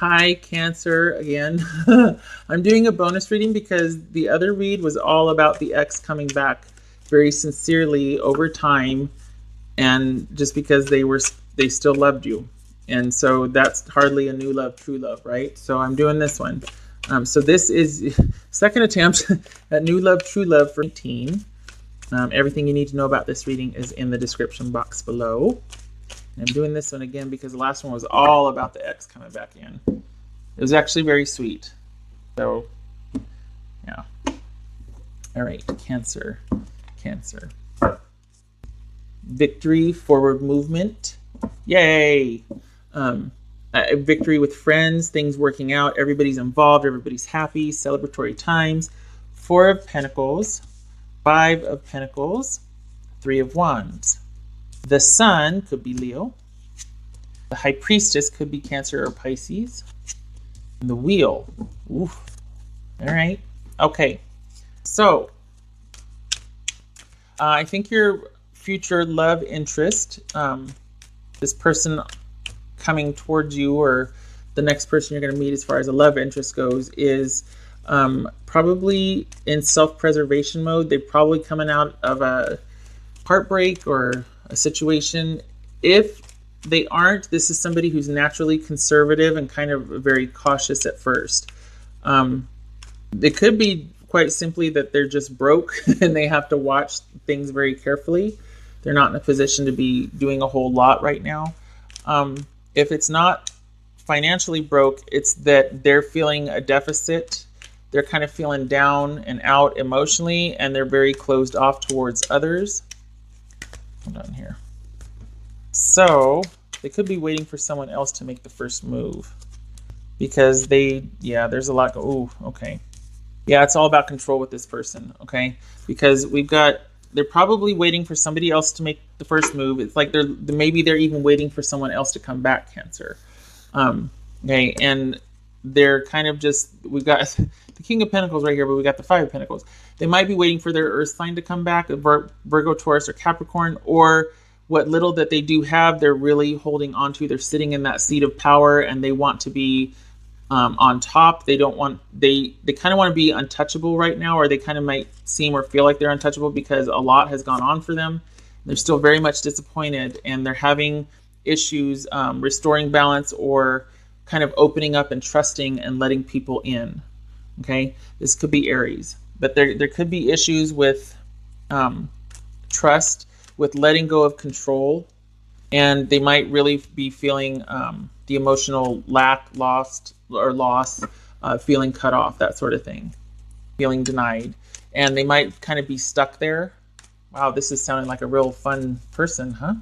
Hi, Cancer, again. I'm doing a bonus reading because the other read was all about the ex coming back very sincerely over time, and just because they still loved you. And so that's hardly a new love, true love, right? So I'm doing this one. So this is second attempt at new love, true love for 18. Everything you need to know about this reading is in the description box below. And I'm doing this one again because the last one was all about the ex coming back in. It was actually very sweet. So, yeah. All right, Cancer. Victory, forward movement. Yay! Victory with friends, things working out, everybody's involved, everybody's happy, celebratory times. 4 of Pentacles, 5 of Pentacles, 3 of Wands. The Sun could be Leo. The High Priestess could be Cancer or Pisces. And the Wheel. Oof. All right. Okay. So, I think your future love interest, this person coming towards you, or the next person you're going to meet as far as a love interest goes, is probably in self-preservation mode. They're probably coming out of a heartbreak or a situation. If they aren't, this is somebody who's naturally conservative and kind of very cautious at first. It could be quite simply that they're just broke and they have to watch things very carefully. They're not in a position to be doing a whole lot right now. If it's not financially broke, it's that they're feeling a deficit. They're kind of feeling down and out emotionally, and they're very closed off towards others. Hold on here. So they could be waiting for someone else to make the first move because there's a lot. Okay. Yeah, it's all about control with this person. Okay. Because they're probably waiting for somebody else to make the first move. It's like maybe they're even waiting for someone else to come back, Cancer. Okay. And they're kind of we've got the King of Pentacles right here, but we got the 5 of Pentacles. They might be waiting for their Earth sign to come back, Virgo, Taurus, or Capricorn, or what little that they do have, they're really holding on to. They're sitting in that seat of power, and they want to be on top. They kind of want to be untouchable right now, or they kind of might seem or feel like they're untouchable because a lot has gone on for them. They're still very much disappointed, and they're having issues restoring balance or kind of opening up and trusting and letting people in. Okay, this could be Aries, but there could be issues with trust, with letting go of control, and they might really be feeling the emotional loss, feeling cut off, that sort of thing, feeling denied, and they might kind of be stuck there. Wow, this is sounding like a real fun person, huh?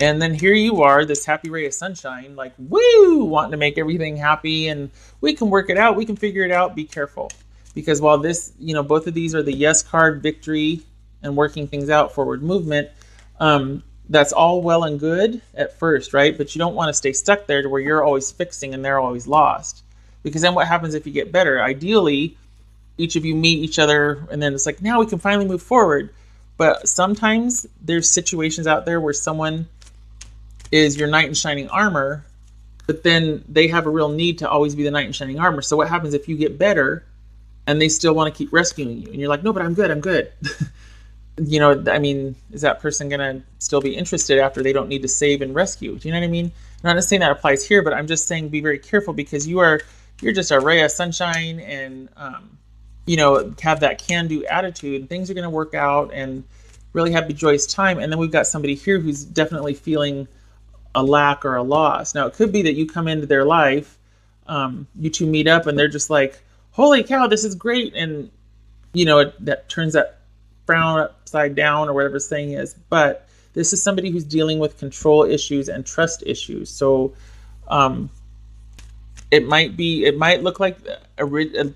And then here you are, this happy ray of sunshine, like, woo, wanting to make everything happy, and we can work it out, we can figure it out, be careful. Because while this, both of these are the yes card, victory, and working things out, forward movement, that's all well and good at first, right? But you don't want to stay stuck there to where you're always fixing and they're always lost. Because then what happens if you get better? Ideally, each of you meet each other, and then it's like, now we can finally move forward. But sometimes there's situations out there where someone is your knight in shining armor, but then they have a real need to always be the knight in shining armor. So what happens if you get better and they still want to keep rescuing you? And you're like, no, but I'm good. Is that person going to still be interested after they don't need to save and rescue? Do you know what I mean? I'm not saying that applies here, but I'm just saying be very careful, because you're just a ray of sunshine, and, have that can-do attitude, and things are going to work out, and really happy, joyous time. And then we've got somebody here who's definitely feeling a lack or a loss. Now, it could be that you come into their life, you two meet up, and they're just like, holy cow, this is great. And, that turns that frown upside down, or whatever the saying is. But this is somebody who's dealing with control issues and trust issues. So it might look like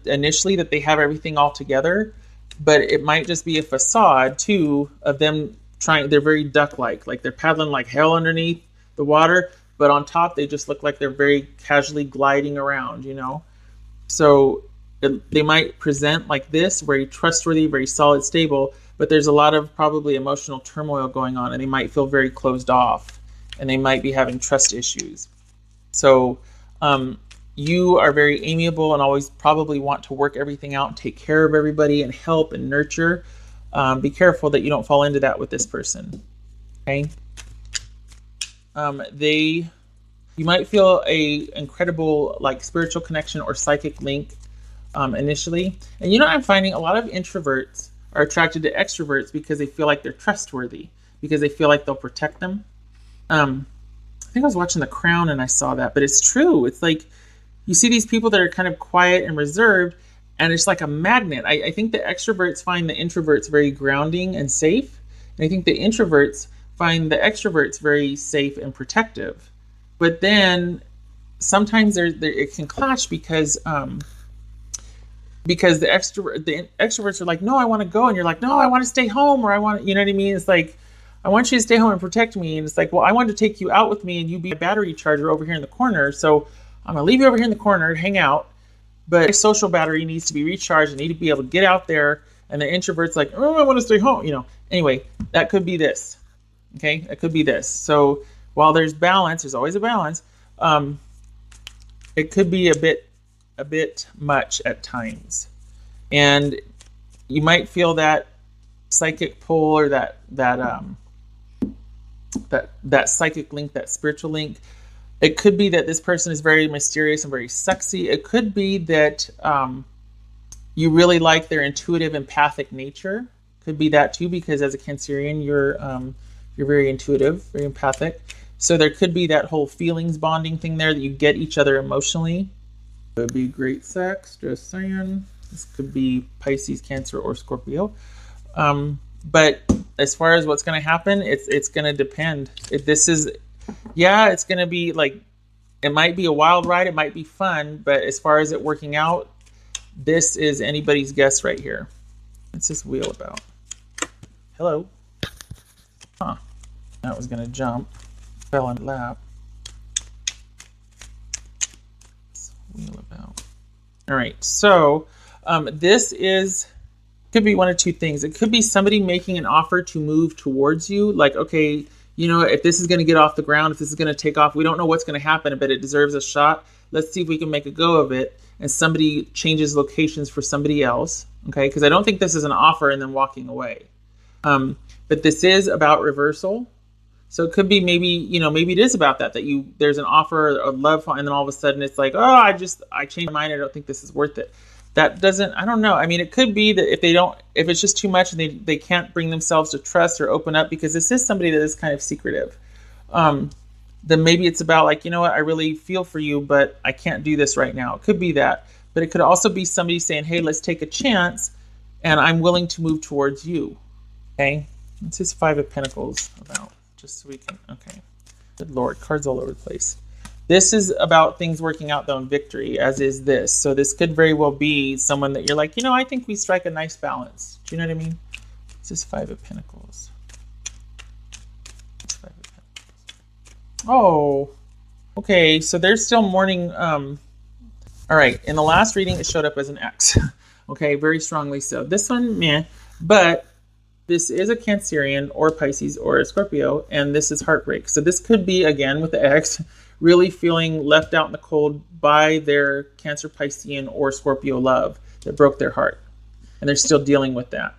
initially that they have everything all together, but it might just be a facade too of them they're very duck-like, like they're paddling like hell underneath the water, but on top they just look like they're very casually gliding around, So they might present like this, very trustworthy, very solid, stable, but there's a lot of probably emotional turmoil going on, and they might feel very closed off, and they might be having trust issues. So You are very amiable and always probably want to work everything out and take care of everybody and help and nurture. Be careful that you don't fall into that with this person. Okay. You might feel a incredible like spiritual connection or psychic link initially. And I'm finding a lot of introverts are attracted to extroverts because they feel like they're trustworthy, because they feel like they'll protect them. I think I was watching The Crown and I saw that, but it's true. It's like you see these people that are kind of quiet and reserved, and it's like a magnet. I think the extroverts find the introverts very grounding and safe, and I think the introverts find the extroverts very safe and protective. But then sometimes it can clash because the extroverts are like, no, I want to go, and you're like, no, I want to stay home, or I want, you know what I mean? It's like, I want you to stay home and protect me, and it's like, well, I wanted to take you out with me, and you be a battery charger over here in the corner, so I'm gonna leave you over here in the corner, hang out, but my social battery needs to be recharged. I need to be able to get out there, and the introvert's like, oh, I want to stay home, Anyway, that could be this. Okay, that could be this. So while there's balance, there's always a balance. It could be a bit much at times, and you might feel that psychic pull or that psychic link, that spiritual link. It could be that this person is very mysterious and very sexy. It could be that you really like their intuitive, empathic nature. Could be that too, because as a Cancerian, you're very intuitive, very empathic. So there could be that whole feelings bonding thing there, that you get each other emotionally. It would be great sex, just saying. This could be Pisces, Cancer, or Scorpio. But as far as what's going to happen, it's going to depend. It's going to be like, it might be a wild ride, it might be fun, but as far as it working out, this is anybody's guess right here. What's this wheel about? Hello? Huh. That was going to jump. Fell in lap. What's this wheel about? All right, so this could be one of two things. It could be somebody making an offer to move towards you, like, okay, if this is going to get off the ground, if this is going to take off, we don't know what's going to happen, but it deserves a shot. Let's see if we can make a go of it. And somebody changes locations for somebody else, okay? Because I don't think this is an offer and then walking away. But this is about reversal. So it could be maybe it is about that there's an offer of love, and then all of a sudden it's like, oh, I changed my mind. I don't think this is worth it. That doesn't, I don't know. I mean, it could be that if it's just too much and they can't bring themselves to trust or open up, because this is somebody that is kind of secretive, then maybe it's about like, you know what, I really feel for you, but I can't do this right now. It could be that. But it could also be somebody saying, hey, let's take a chance, and I'm willing to move towards you. Okay? What's this Five of Pentacles about? Just so we can, okay. Good Lord, cards all over the place. This is about things working out, though, in victory, as is this. So this could very well be someone that you're like, I think we strike a nice balance. Do you know what I mean? This is Five of Pentacles. Five of Pentacles. Oh, okay. So they're still mourning. All right. In the last reading, it showed up as an X. Okay, very strongly so. This one, meh. But this is a Cancerian or Pisces or a Scorpio, and this is heartbreak. So this could be, again, with the X, really feeling left out in the cold by their Cancer, Piscean, or Scorpio love that broke their heart. And they're still dealing with that.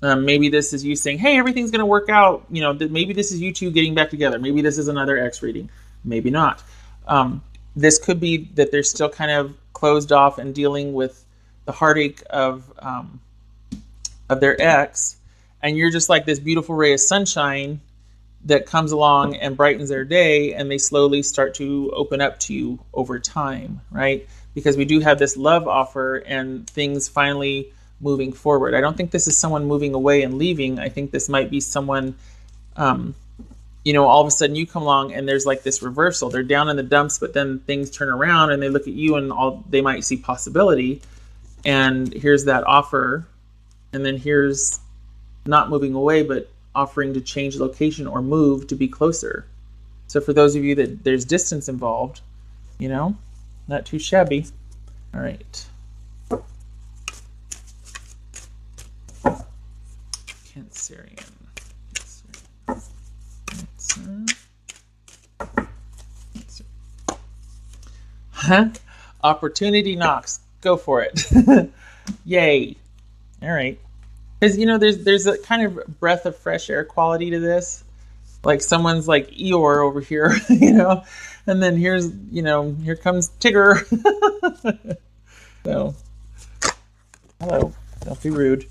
Maybe this is you saying, hey, everything's going to work out. Maybe this is you two getting back together. Maybe this is another X reading. Maybe not. This could be that they're still kind of closed off and dealing with the heartache of their ex. And you're just like this beautiful ray of sunshine that comes along and brightens their day, and they slowly start to open up to you over time, right? Because we do have this love offer and things finally moving forward. I don't think this is someone moving away and leaving. I think this might be someone, all of a sudden you come along and there's like this reversal. They're down in the dumps, but then things turn around and they look at you and they might see possibility. And here's that offer. And then here's not moving away, but offering to change location or move to be closer. So for those of you that there's distance involved, not too shabby. All right. Cancerian. Opportunity knocks. Go for it. Yay. All right. Because, you know, there's a kind of breath of fresh air quality to this. Like someone's like Eeyore over here, you know, and then here's, you know, here comes Tigger. So, hello. Don't be rude.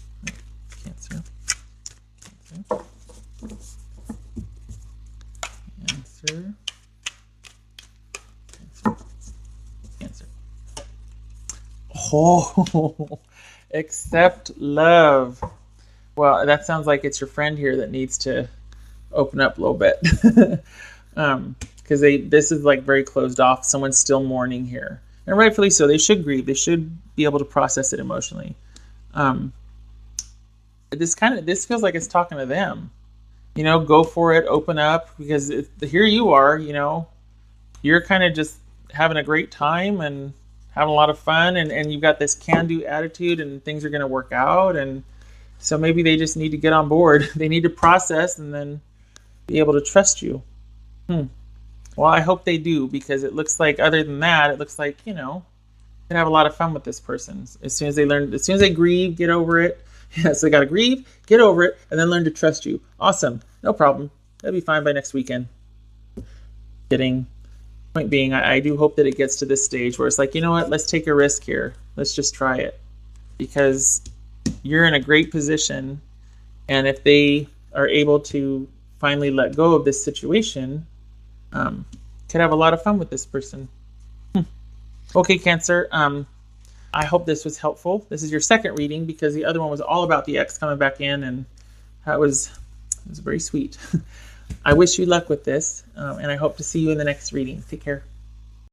Cancer. Cancer. Cancer. Oh, accept love. Well, that sounds like it's your friend here that needs to open up a little bit. Because this is like very closed off. Someone's still mourning here. And rightfully so. They should grieve. They should be able to process it emotionally. This feels like it's talking to them. You know, go for it, open up, because here you are, you know, you're kind of just having a great time and having a lot of fun, and you've got this can-do attitude, and things are going to work out, and so maybe they just need to get on board. They need to process and then be able to trust you. Well, I hope they do, because it looks like, other than that, it looks like, you know, you can have a lot of fun with this person. As soon as they grieve, get over it. Yeah, so they got to grieve, get over it, and then learn to trust you. Awesome. No problem. That'll be fine by next weekend. Kidding. Point being, I do hope that it gets to this stage where it's like, you know what, let's take a risk here. Let's just try it. Because you're in a great position, and if they are able to finally let go of this situation, could have a lot of fun with this person. Okay, Cancer. I hope this was helpful. This is your second reading, because the other one was all about the ex coming back in, and that was very sweet. I wish you luck with this, and I hope to see you in the next reading. Take care.